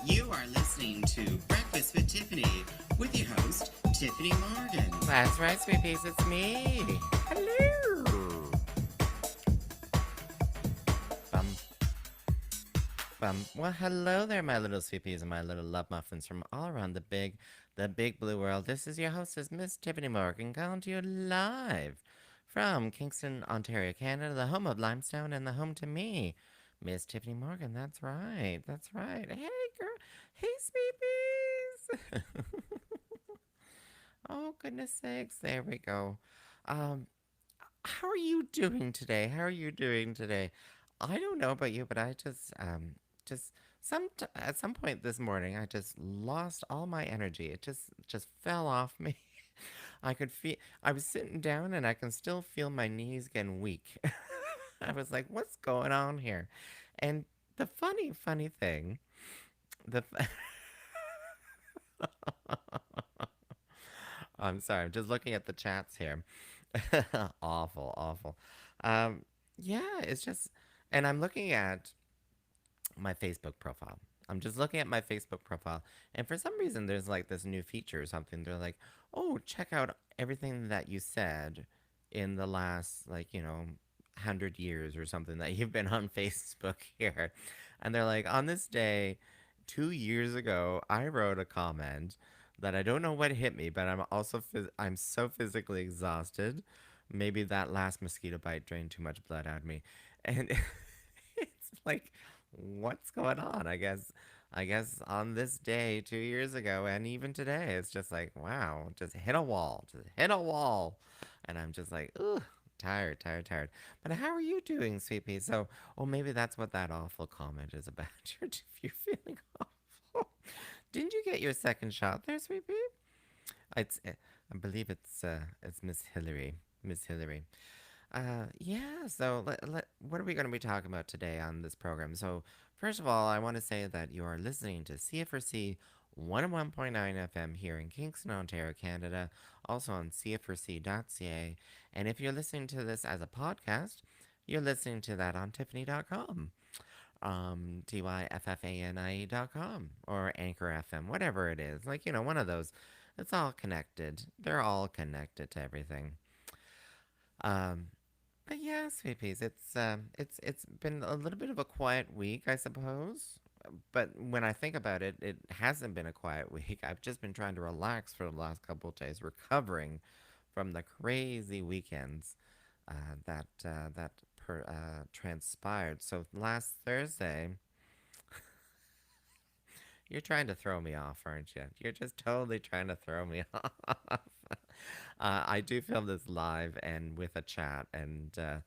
You are listening to Breakfast with Tiffany with your host, Tiffany Morgan. That's right, sweet peas, it's me. Hello. Bum, Well, hello there, my little sweet peas and my little love muffins from all around the big blue world. This is your hostess, Miss Tiffany Morgan, coming to you live from Kingston, Ontario, Canada, the home of limestone and the home to me, Miss Tiffany Morgan. That's right. That's right. Hey, girl. Hey, sweet peas. Oh, goodness sakes. There we go. Um, how are you doing today? How are you doing today? I don't know about you, but I just at some point this morning, I just lost all my energy. It just fell off me. I could feel, I was sitting down and I can still feel my knees getting weak. I was like, what's going on here? And the funny thing, the, I'm sorry, I'm just looking at the chats here. Awful, awful. Um, yeah, it's just, and I'm looking at my Facebook profile. I'm just looking at my Facebook profile, and for some reason, there's like this new feature or something. They're like, oh, check out everything that you said in the last, like, 100 years or something that you've been on Facebook here. And they're like, on this day, 2 years ago, I wrote a comment that I don't know what hit me, but I'm so physically exhausted. Maybe that last mosquito bite drained too much blood out of me, and it's like, what's going on? I guess on this day 2 years ago, and even today, it's just like, wow, just hit a wall, and I'm just like, ugh. Tired, tired, tired. But how are you doing, sweet pea? So, oh, maybe that's what that awful comment is about. You're feeling awful. Didn't you get your second shot there, sweet pea? I believe it's Miss Hillary. Miss Hillary. Yeah, so what are we going to be talking about today on this program? So, first of all, I want to say that you are listening to CFRC 101.9 FM here in Kingston, Ontario, Canada, also on CFRC.ca. And if you're listening to this as a podcast, you're listening to that on Tiffany.com, TYFFANIE.com, or Anchor FM, whatever it is. Like, one of those. It's all connected. They're all connected to everything. Um, but yeah, sweet peas. It's been a little bit of a quiet week, I suppose. But when I think about it, it hasn't been a quiet week. I've just been trying to relax for the last couple of days, recovering from the crazy weekends that transpired. So last Thursday, you're trying to throw me off, aren't you? You're just totally trying to throw me off. I do film this live and with a chat, and I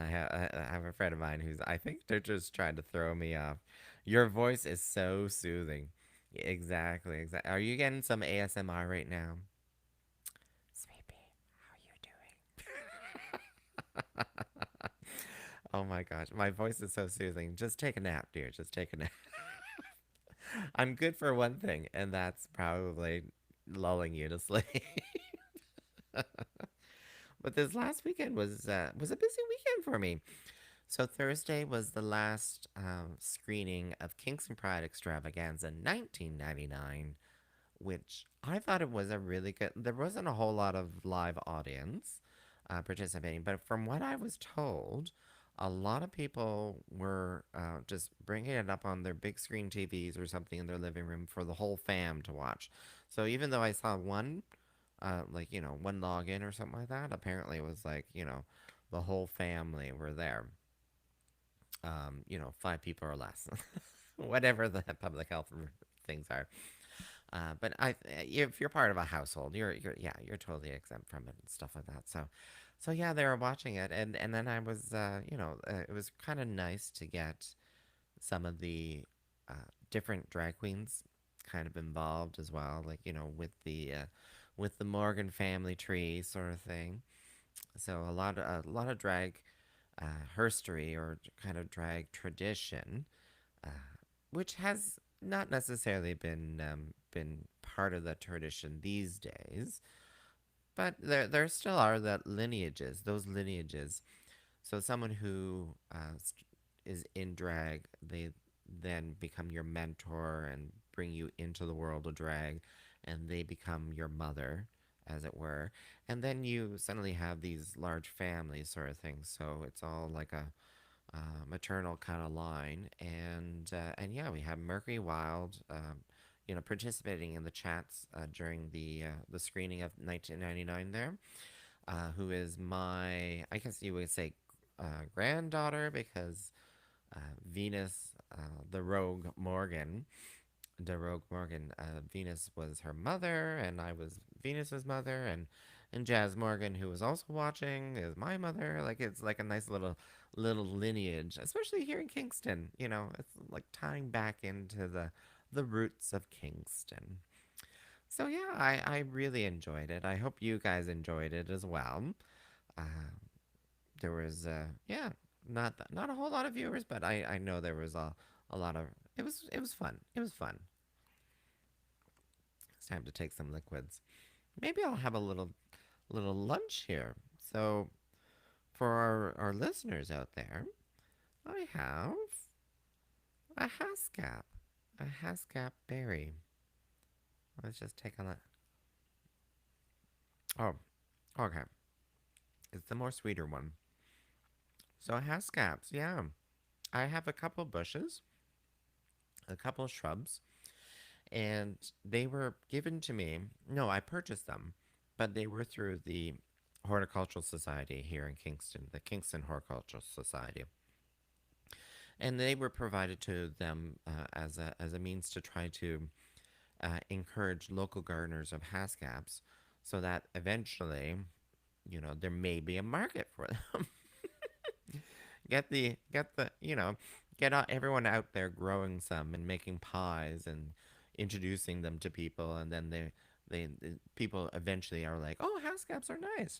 have a friend of mine who's, I think they're just trying to throw me off. Your voice is so soothing. Exactly, exactly. Are you getting some ASMR right now? Sleepy, how are you doing? Oh my gosh, my voice is so soothing. Just take a nap, dear. Just take a nap. I'm good for one thing, and that's probably lulling you to sleep. But this last weekend was a busy weekend for me. So Thursday was the last screening of Kingston Pride Extravaganza 1999, which I thought it was a really good. There wasn't a whole lot of live audience participating, but from what I was told, a lot of people were just bringing it up on their big screen TVs or something in their living room for the whole fam to watch. So even though I saw one, like, one login or something like that, apparently it was like, the whole family were there. 5 people or less, whatever the public health things are. But if you're part of a household, you're totally exempt from it and stuff like that. So yeah, they were watching it, and then I was, it was kind of nice to get some of the different drag queens kind of involved as well, like, with the Morgan family tree sort of thing. So a lot of drag herstory or kind of drag tradition, uh, which has not necessarily been part of the tradition these days, but there still are those lineages. So someone who is in drag, then become your mentor and bring you into the world of drag, and they become your mother, as it were. And then you suddenly have these large families, sort of things. So it's all like a maternal kind of line, and yeah, we have Mercury Wild, participating in the chats during the screening of 1999 there, who is my, I guess you would say, granddaughter, because Venus, the Rogue Morgan, Venus was her mother, and I was Venus's mother, and Jazz Morgan, who was also watching, is my mother. Like, it's like a nice little lineage, especially here in Kingston. It's like tying back into the roots of Kingston. So yeah, I really enjoyed it. I hope you guys enjoyed it as well. Uh, there was yeah, not a whole lot of viewers, but I know there was a lot of, it was fun. It was fun. It's time to take some liquids. Maybe I'll have a little lunch here. So for our listeners out there, I have a Haskap, a Haskap berry. Let's just take a look. Oh, okay. It's the more sweeter one. So Haskaps, yeah. I have a couple bushes, a couple shrubs, and they were given to me. No, I purchased them, but they were through the Horticultural Society here in Kingston, the Kingston Horticultural Society, and they were provided to them as a means to try to encourage local gardeners of Haskaps, so that eventually, there may be a market for them. Get everyone out there growing some and making pies and introducing them to people, and then the people eventually are like, oh, Haskaps are nice.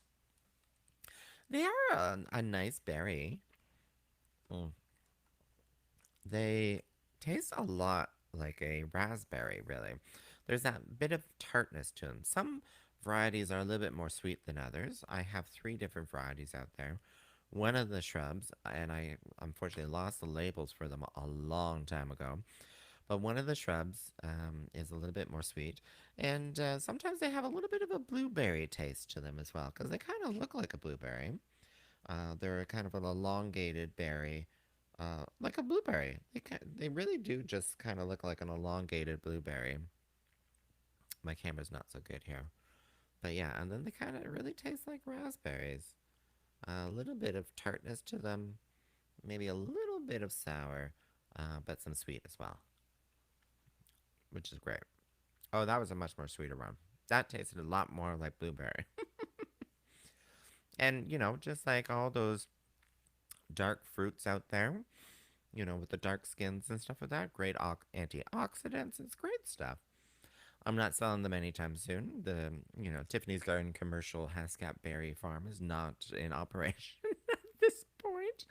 They are a nice berry. Mm. They taste a lot like a raspberry, really. There's that bit of tartness to them. Some varieties are a little bit more sweet than others. I have three different varieties out there. One of the shrubs, and I unfortunately lost the labels for them a long time ago, but one of the shrubs is a little bit more sweet, and sometimes they have a little bit of a blueberry taste to them as well, because they kind of look like a blueberry. They're kind of an elongated berry, like a blueberry. They really do just kind of look like an elongated blueberry. My camera's not so good here. But yeah, and then they kind of really taste like raspberries. A little bit of tartness to them, maybe a little bit of sour, but some sweet as well, which is great. Oh, that was a much more sweeter one. That tasted a lot more like blueberry. And, just like all those dark fruits out there, with the dark skins and stuff like that, great antioxidants. It's great stuff. I'm not selling them anytime soon. Tiffany's Garden commercial Haskap Berry Farm is not in operation at this point,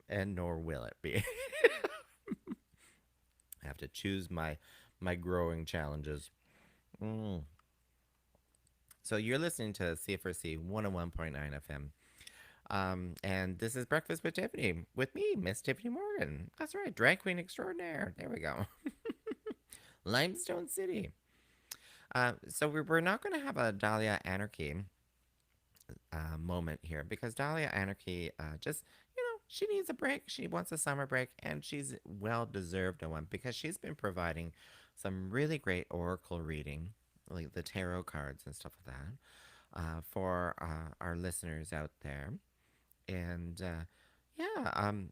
and nor will it be. I have to choose my growing challenges. Mm. So you're listening to CFRC 101.9 FM. And this is Breakfast with Tiffany, with me, Miss Tyffanie Morgan. That's right, drag queen extraordinaire. There we go. Limestone City. So we're not going to have a Dahlia Anarchy moment here, because Dahlia Anarchy just, she needs a break. She wants a summer break, and she's well deserved a one, because she's been providing some really great oracle reading, like the tarot cards and stuff like that, for our listeners out there. And yeah, I'm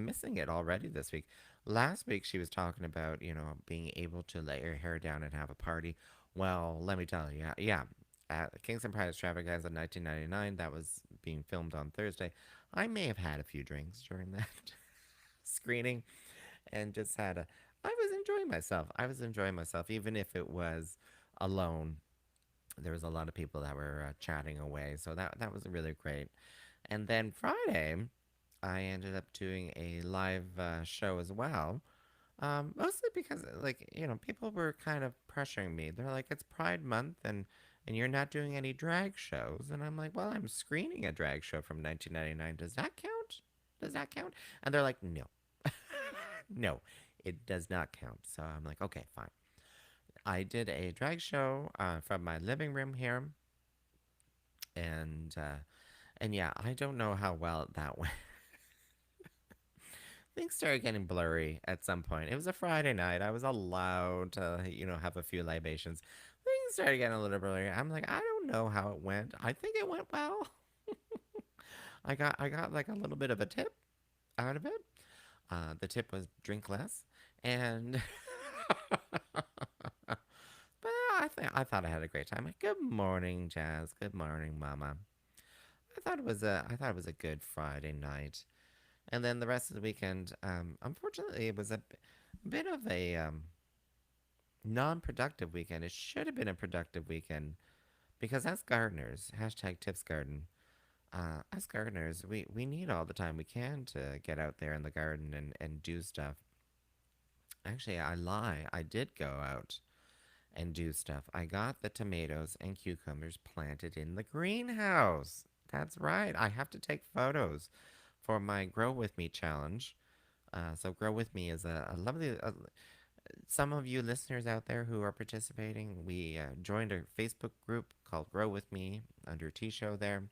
missing it already this week. Last week she was talking about, being able to lay her hair down and have a party. Well, let me tell you, yeah, at Kingston Pride Extravaganza 1999, that was being filmed on Thursday. I may have had a few drinks during that screening, and just I was enjoying myself. I was enjoying myself, even if it was alone. There was a lot of people that were chatting away, so that was really great. And then Friday, I ended up doing a live show as well. Mostly because, like, people were kind of pressuring me. They're like, it's Pride Month, and you're not doing any drag shows. And I'm like, well, I'm screening a drag show from 1999. Does that count? Does that count? And they're like, no. No, it does not count. So I'm like, okay, fine. I did a drag show from my living room here, and yeah, I don't know how well that went. Things started getting blurry at some point. It was a Friday night. I was allowed to, have a few libations. Things started getting a little blurry. I'm like, I don't know how it went. I think it went well. I got like a little bit of a tip out of it. The tip was drink less, and but I thought I had a great time. Good morning, Jazz. Good morning, Mama. I thought it was a good Friday night. And then the rest of the weekend, unfortunately, it was a bit of a non-productive weekend. It should have been a productive weekend because as gardeners, hashtag Tips Garden, as gardeners, we need all the time we can to get out there in the garden and do stuff. Actually, I lie. I did go out and do stuff. I got the tomatoes and cucumbers planted in the greenhouse. That's right. I have to take photos for my Grow With Me challenge. So Grow With Me is a lovely. Some of you listeners out there who are participating, we joined a Facebook group called Grow With Me under T Show there,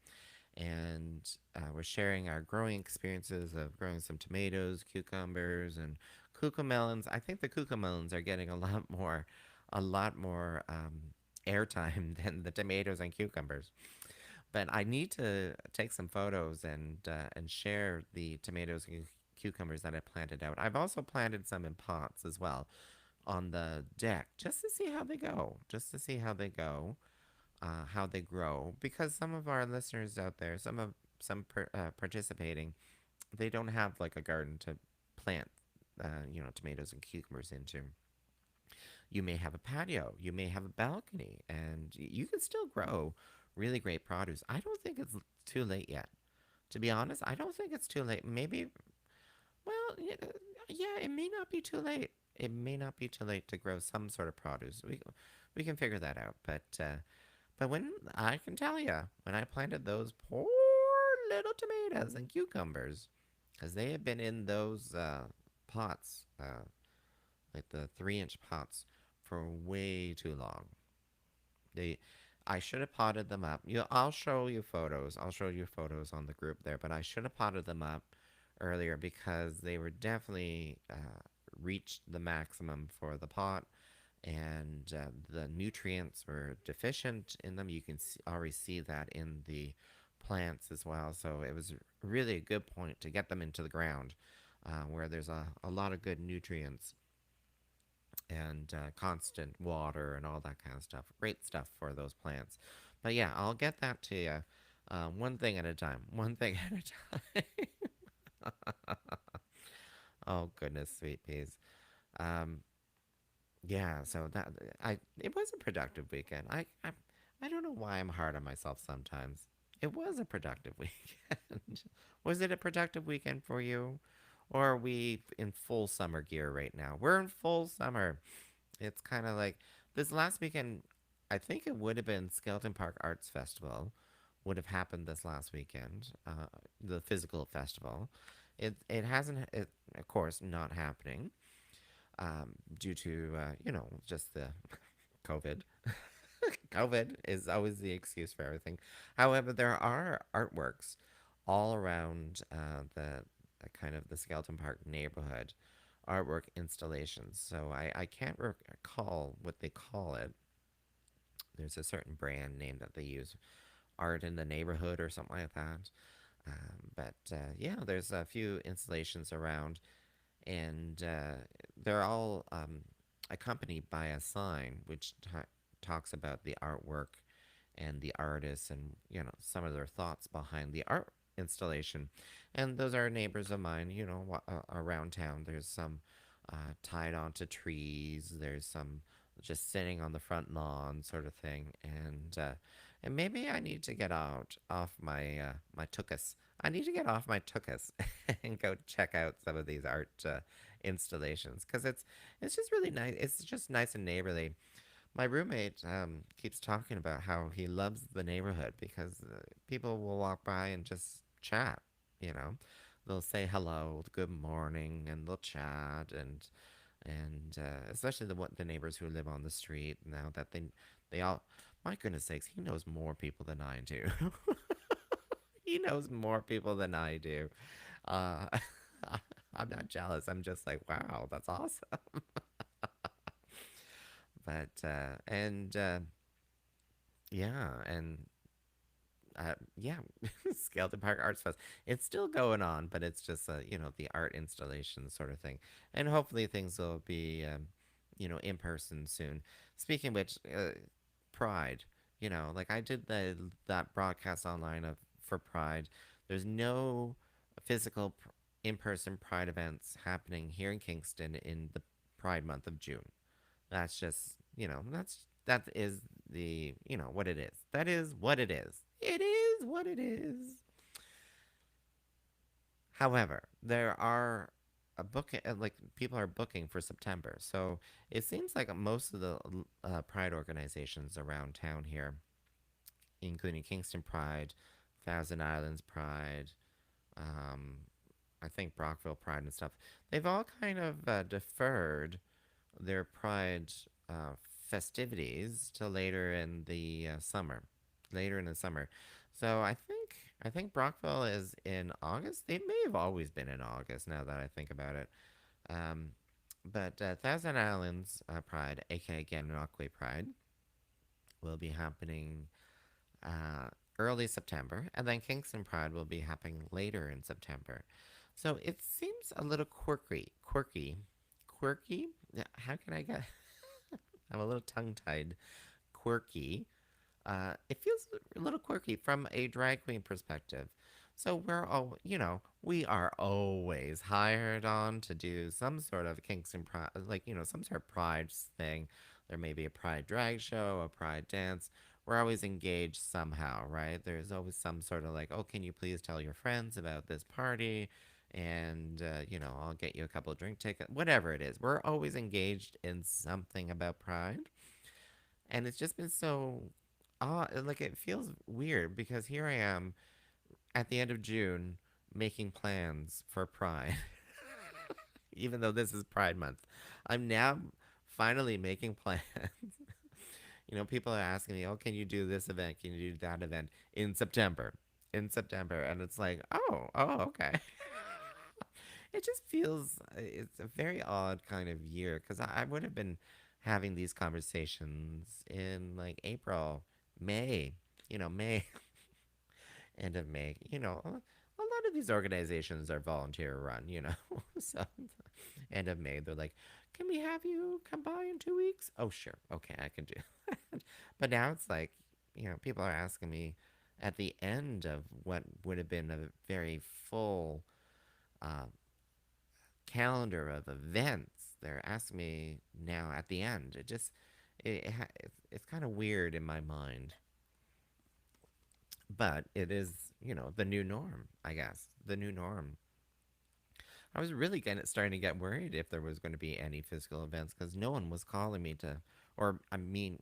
and we're sharing our growing experiences of growing some tomatoes, cucumbers, and cucamelons. I think the cucamelons are getting a lot more airtime than the tomatoes and cucumbers. But I need to take some photos and share the tomatoes and cucumbers that I planted out. I've also planted some in pots as well on the deck just to see how they go, just to see how they grow. Because some of our listeners out there, participating, they don't have like a garden to plant, tomatoes and cucumbers into. You may have a patio, you may have a balcony, and you can still grow really great produce. I don't think it's too late yet. To be honest, I don't think it's too late. Maybe, well, yeah, it may not be too late. It may not be too late to grow some sort of produce. We can figure that out. But when I can tell you, when I planted those poor little tomatoes and cucumbers, because they have been in those pots, like the 3-inch pots, for way too long. They, I should have potted them up. I'll show you photos. I'll show you photos on the group there. But I should have potted them up earlier because they were definitely reached the maximum for the pot, and the nutrients were deficient in them. You can already see that in the plants as well. So it was really a good point to get them into the ground, where there's a lot of good nutrients and constant water and all that kind of stuff. Great stuff for those plants. But yeah, I'll get that to you one thing at a time. One thing at a time. Oh goodness, sweet peas. Um, yeah, so that it was a productive weekend. I don't know why I'm hard on myself sometimes. It was a productive weekend. Was it a productive weekend for you? Or are we in full summer gear right now? We're in full summer. It's kind of like this last weekend. I think it would have been Skeleton Park Arts Festival would have happened this last weekend, the physical festival. It hasn't, of course, not happening due to just the COVID. COVID is always the excuse for everything. However, there are artworks all around the kind of the Skeleton Park neighborhood, artwork installations. So I can't recall what they call it. There's a certain brand name that they use, art in the neighborhood or something like that. But yeah, there's a few installations around, and they're all accompanied by a sign which talks about the artwork and the artists and some of their thoughts behind the art installation. And those are neighbors of mine, around town. There's some tied onto trees. There's some just sitting on the front lawn, sort of thing. And maybe I need to get out off my my tuchus. I need to get off my tuchus and go check out some of these art installations because it's just really nice. It's just nice and neighborly. My roommate keeps talking about how he loves the neighborhood because people will walk by and just chat, you know. they'll say hello, good morning, and they'll chat, and especially the neighbors who live on the street now that they all, my goodness sakes, he knows more people than I do. He knows more people than I do. Uh, I'm not jealous. I'm just like, wow, that's awesome. But and yeah, and yeah, Skeleton Park Arts Fest. It's still going on, but it's just the art installation sort of thing, and hopefully things will be in person soon. Speaking of which, Pride. Like I did that broadcast online for Pride. There's no physical in-person Pride events happening here in Kingston in the Pride month of June. That's just, that is what it is. That is what it is. It is what it is. However, there are a book like people are booking for September. So it seems like most of the Pride organizations around town here, including Kingston Pride, Thousand Islands Pride, um, I think Brockville Pride and stuff, they've all kind of deferred their Pride uh, festivities to later in the summer. Later in the summer. So I think Brockville is in August. They may have always been in August now that I think about it. Um, but Thousand Islands Pride, aka Gananoque Pride, will be happening uh, early September, and then Kingston Pride will be happening later in September. So it seems a little quirky. Yeah, how can I get? I'm a little tongue tied. Quirky. It feels a little quirky from a drag queen perspective. So we are always hired on to do some sort of Kingston Pride, like, some sort of Pride thing. There may be a Pride drag show, a Pride dance. We're always engaged somehow, right? There's always some sort of like, oh, can you please tell your friends about this party? And, I'll get you a couple of drink tickets, whatever it is. We're always engaged in something about Pride. And it's just been so odd. Like, it feels weird because here I am at the end of June making plans for Pride, even though this is Pride Month. I'm now finally making plans. People are asking me, oh, can you do this event? Can you do that event in September? In September. And it's like, oh, okay. It just feels, it's a very odd kind of year because I would have been having these conversations in like April, May, May, end of May. A lot of these organizations are volunteer run. So end of May, they're like, can we have you come by in 2 weeks? Oh, sure. Okay, I can do that. But now it's like, people are asking me at the end of what would have been a very full uh, calendar of events. They're asking me now at the end. It's kind of weird in my mind, but it is the new norm. I guess the new norm. I was really starting to get worried if there was going to be any physical events because no one was calling me to, or I mean,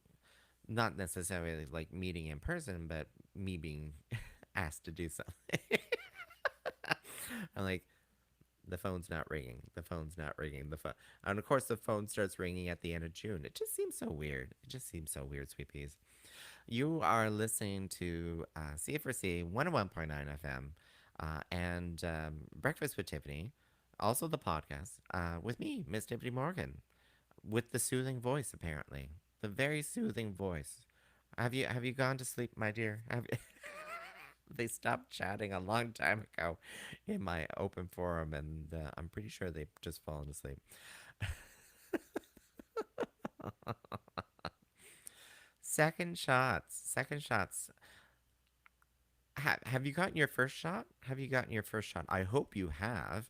not necessarily like meeting in person, but me being asked to do something. I'm like, the phone's not ringing. The phone's not ringing. The phone, and of course, the phone starts ringing at the end of June. It just seems so weird. It just seems so weird, sweet peas. You are listening to C4C 101.9 FM and Breakfast with Tiffany, also the podcast with me, Miss Tiffany Morgan, with the soothing voice. Apparently, the very soothing voice. Have you gone to sleep, my dear? They stopped chatting a long time ago in my open forum, and I'm pretty sure they've just fallen asleep. Second shots. Second shots. Have you gotten your first shot? Have you gotten your first shot? I hope you have.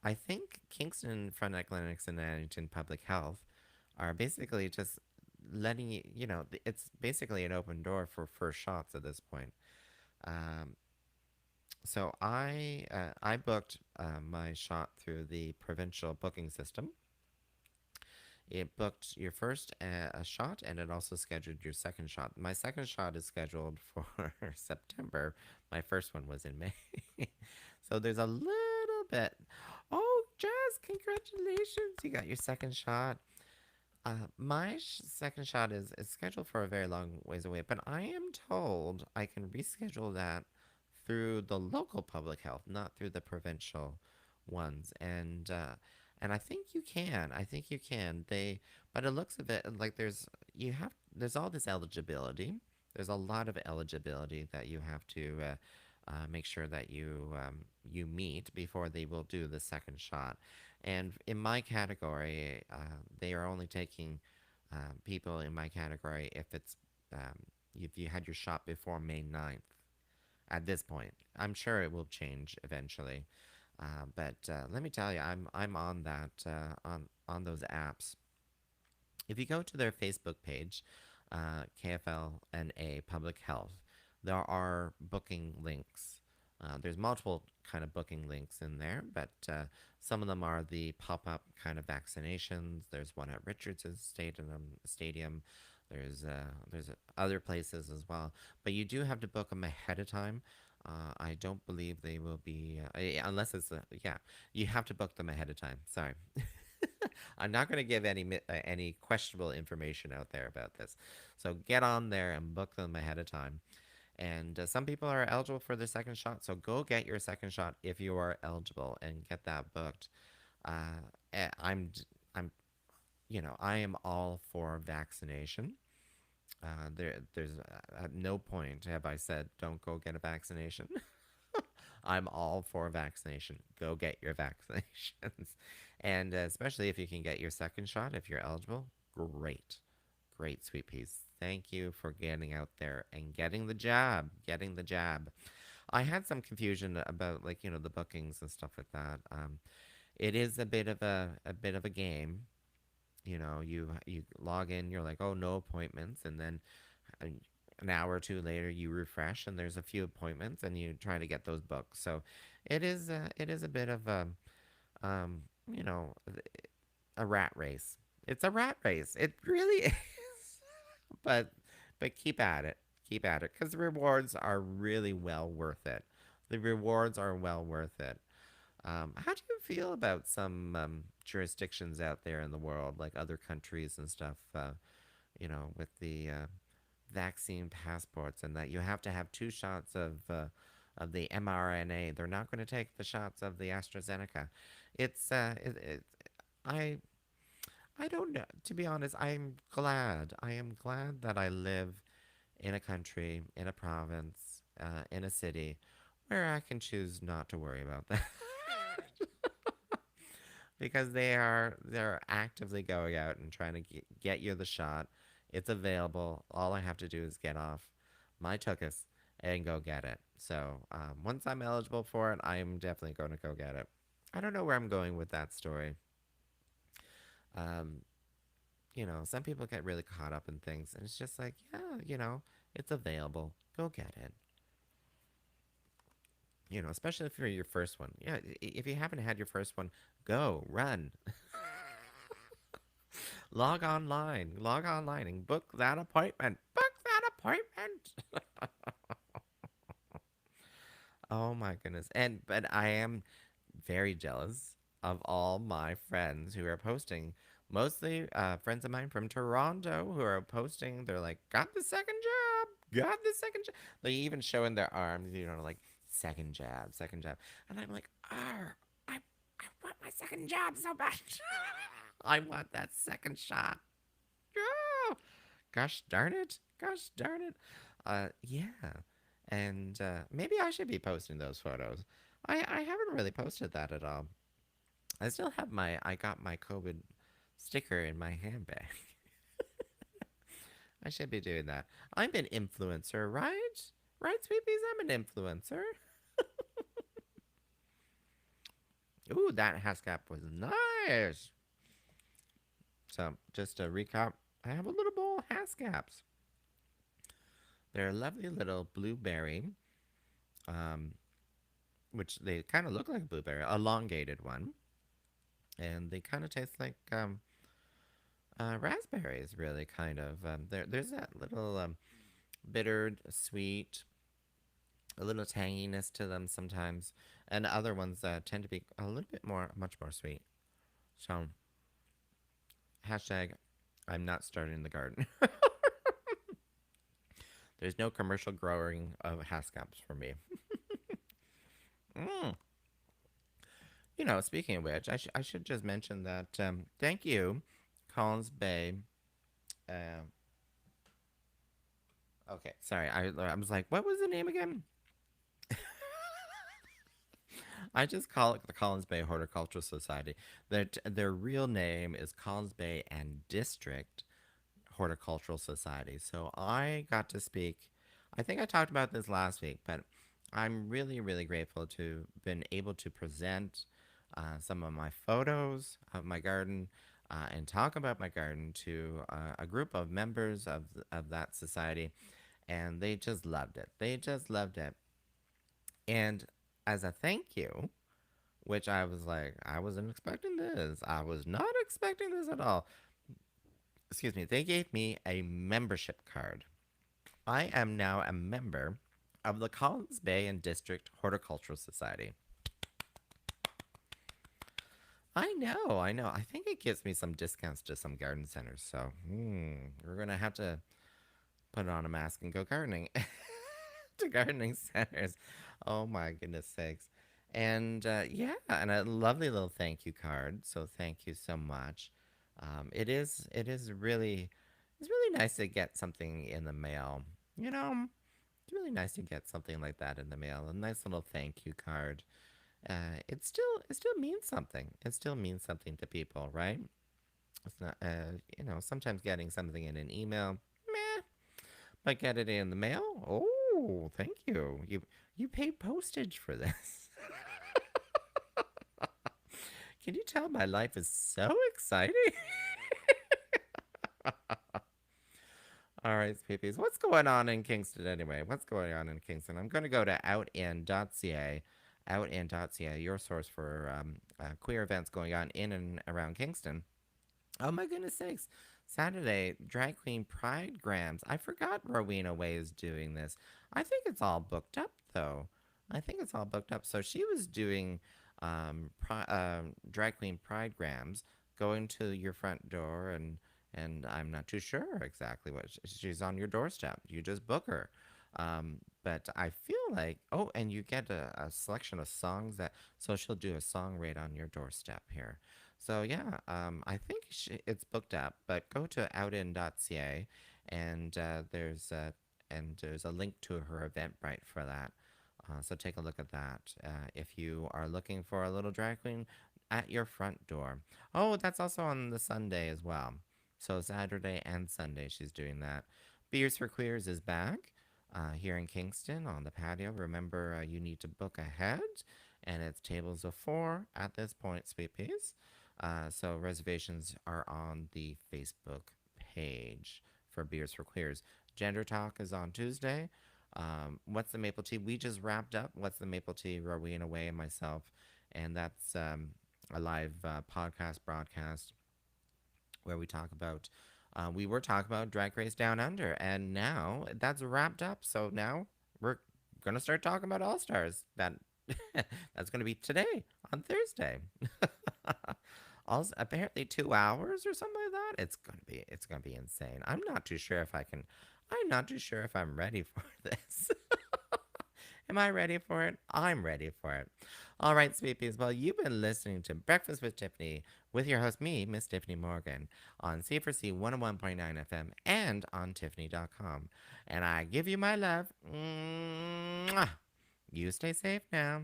I think Kingston Frontenac Clinics and Addington Public Health are basically just letting it's basically an open door for first shots at this point. Um, so I booked my shot through the provincial booking system. It booked your first a shot, and it also scheduled your second shot. My second shot is scheduled for September. My first one was in May. So there's a little bit. Oh, Jazz, congratulations! You got your second shot. My second shot is scheduled for a very long ways away, but I am told I can reschedule that through the local public health, not through the provincial ones. And I think you can. I think you can. But it looks of it like there's all this eligibility. There's a lot of eligibility that you have to make sure that you meet before they will do the second shot. And in my category, they are only taking people in my category if you had your shot before May 9th. At this point, I'm sure it will change eventually. But let me tell you, I'm on that on those apps. If you go to their Facebook page, KFLNA Public Health, there are booking links. There's multiple kind of booking links in there, but some of them are the pop-up kind of vaccinations. There's one at Richardson's Stadium. There's other places as well, but you do have to book them ahead of time. I don't believe they will be unless it's yeah. You have to book them ahead of time. Sorry. I'm not going to give any questionable information out there about this. So get on there and book them ahead of time. And some people are eligible for their second shot, so go get your second shot if you are eligible and get that booked. I'm, I am all for vaccination. There's at no point have I said don't go get a vaccination. I'm all for vaccination. Go get your vaccinations. And especially if you can get your second shot, if you're eligible, great. Great, sweet peas. Thank you for getting out there and getting the jab. Getting the jab. I had some confusion about the bookings and stuff like that. It is a bit of a game. You log in, you're like, oh, no appointments, and then uh, an hour or two later you refresh and there's a few appointments and you try to get those booked. So it is a bit of um you know a rat race. It's a rat race. It really is. but but keep at it. Keep at it because the rewards are really well worth it. The rewards are well worth it. How do you feel about some jurisdictions out there in the world, like other countries and stuff? With the vaccine passports, and that you have to have two shots of the mRNA. They're not going to take the shots of the AstraZeneca. I I don't know. To be honest, I'm glad. I am glad that I live in a country, in a province, in a city where I can choose not to worry about that. Because they're actively going out and trying to get you the shot. It's available. All I have to do is get off my tuchus and go get it. So once I'm eligible for it, I'm definitely going to go get it. I don't know where I'm going with that story. Um, some people get really caught up in things, and it's just like, yeah, it's available. Go get it. Especially if you're your first one. Yeah, if you haven't had your first one, go, run. Log online and book that appointment. Book that appointment. Oh my goodness. But I am very jealous of all my friends who are posting, mostly friends of mine from Toronto who are posting. They're like, got the second job, got the second job. They even showing their arms, like second jab, second jab. And I'm like, I want my second job so bad. I want that second shot. Oh, gosh darn it. Gosh darn it. Yeah. And maybe I should be posting those photos. I haven't really posted that at all. I got my COVID sticker in my handbag. I should be doing that. I'm an influencer, right? Right, sweepies? I'm an influencer. Ooh, that hascap was nice. So, just to recap, I have a little bowl of hascaps. They're a lovely little blueberry, um, which they kind of look like a blueberry, elongated one. And they kind of taste like raspberries, really, kind of. There's that little bitter, sweet, a little tanginess to them sometimes. and other ones tend to be a little bit more, much more sweet. So, hashtag, I'm not starting the garden. There's no commercial growing of haskell's for me. Mm. Speaking of which, I should just mention that thank you, Collins Bay. Uh, okay, sorry, I was like, what was the name again? I just call it the Collins Bay Horticultural Society. Their real name is Collins Bay and District Horticultural Society. So I got to speak. I think I talked about this last week, but I'm really, really grateful to been able to present some of my photos of my garden and talk about my garden to a group of members of that society, and they just loved it. They just loved it. And as a thank you, which I was like, I wasn't expecting this. I was not expecting this at all. Excuse me. They gave me a membership card. I am now a member of the Collins Bay and District Horticultural Society. I know, I know. I think it gives me some discounts to some garden centers. So, we're going to have to put on a mask and go gardening to gardening centers. Oh my goodness sakes. And yeah, and a lovely little thank you card. So thank you so much. It is really, it's really nice to get something in the mail. It's really nice to get something like that in the mail. A nice little thank you card. It still means something. It still means something to people, right? It's not, sometimes getting something in an email, meh. But get it in the mail? Oh, thank you. You paid postage for this. Can you tell my life is so exciting? All right, Peepees. What's going on in Kingston anyway? What's going on in Kingston? I'm going to go to outin.ca, outin.ca, your source for queer events going on in and around Kingston. Oh my goodness sakes. Saturday, Drag Queen Pride Grams. I forgot Rowena Way is doing this. I think it's all booked up, though. I think it's all booked up. So she was doing Drag Queen Pride Grams, going to your front door, and I'm not too sure exactly what she's on your doorstep. You just book her. But I feel like, oh, and you get a selection of songs so she'll do a song right on your doorstep here. So yeah, I think it's booked up, but go to outin.ca and there's a link to her Eventbrite for that. So take a look at that if you are looking for a little drag queen at your front door. Oh, that's also on the Sunday as well. So Saturday and Sunday she's doing that. Beers for Queers is back here in Kingston on the patio. Remember, you need to book ahead, and it's tables of 4 at this point, sweet peas. So reservations are on the Facebook page for Beers for Queers. Gender Talk is on Tuesday. What's the Maple Tea? We just wrapped up What's the Maple Tea, Rowena Way and myself. And that's a live podcast broadcast where we were talking about Drag Race Down Under. And now that's wrapped up. So now we're going to start talking about All Stars. That's going to be today on Thursday. Also, apparently 2 hours or something like that. It's gonna be insane. I'm not too sure if I'm ready for this. Am I ready for it? I'm ready for it. All right, sweeties. Well, you've been listening to Breakfast with Tiffany with your host, me, Miss Tiffany Morgan, on C4C 101.9 FM and on Tiffany.com. And I give you my love. Mwah. You stay safe now.